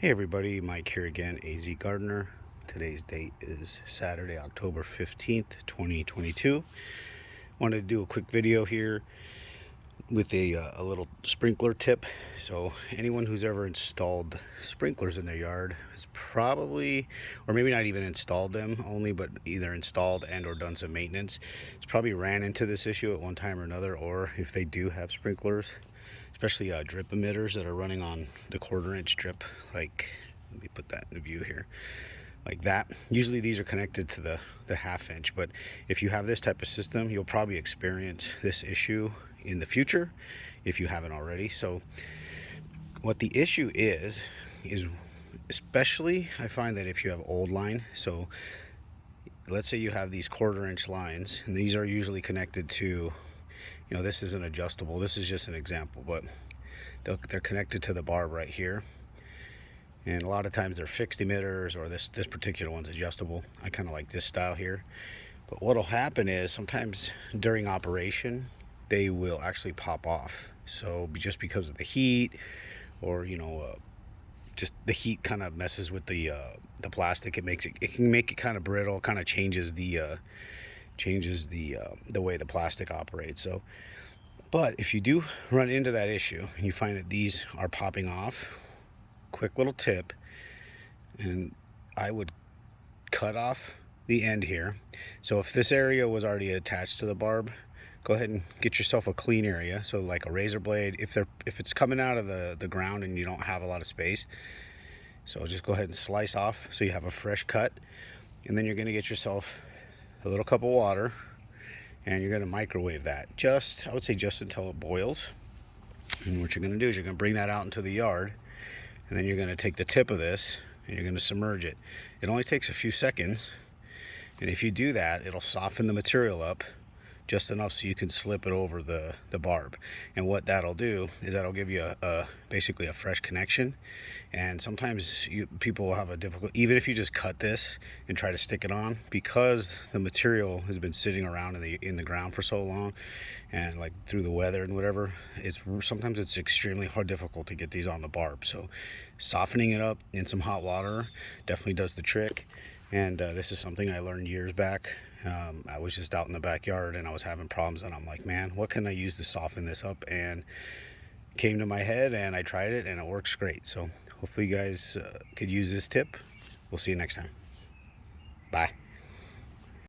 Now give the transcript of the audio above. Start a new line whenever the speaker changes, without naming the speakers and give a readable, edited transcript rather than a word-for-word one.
Hey everybody, Mike here again, AZ Gardener. Today's date is Saturday, October 15th, 2022. Wanted to do a quick video here with a little sprinkler tip. So anyone who's ever installed sprinklers in their yard has probably, or maybe not even installed them only, but either installed and or done some maintenance, it's probably ran into this issue at one time or another. Or if they do have sprinklers, especially drip emitters that are running on the 1/4 inch drip, like, let me put that in view here, like that. Usually these are connected to the 1/2 inch, but if you have this type of system, you'll probably experience this issue in the future if you haven't already. So what the issue is especially I find that if you have old line, so let's say you have these 1/4 inch lines, and these are usually connected to, this isn't adjustable, this is just an example, but they're connected to the barb right here. And a lot of times they're fixed emitters, or this particular one's adjustable. I kind of like this style here. But what'll happen is sometimes during operation they will actually pop off. So just because of the heat, or just the heat kind of messes with the plastic. It can make it kind of brittle, kind of changes the way the plastic operates. So, but if you do run into that issue and you find that these are popping off, quick little tip, and I would cut off the end here. So if this area was already attached to the barb, go ahead and get yourself a clean area, so like a razor blade, if it's coming out of the ground and you don't have a lot of space. So just go ahead and slice off so you have a fresh cut, and then you're going to get yourself a little cup of water, and you're going to microwave that, I would say just until it boils. And what you're going to do is you're going to bring that out into the yard, and then you're going to take the tip of this and you're going to submerge it. It only takes a few seconds, and if you do that, it'll soften the material up just enough so you can slip it over the barb. And what that'll do is that'll give you basically a fresh connection. And sometimes people will have a difficult, even if you just cut this and try to stick it on, because the material has been sitting around in the ground for so long, and like through the weather and whatever, sometimes it's extremely difficult to get these on the barb. So softening it up in some hot water definitely does the trick. And this is something I learned years back. I was just out in the backyard and I was having problems, and I'm like, man, what can I use to soften this up? And it came to my head, and I tried it, and it works great. So hopefully you guys could use this tip. We'll see you next time. Bye.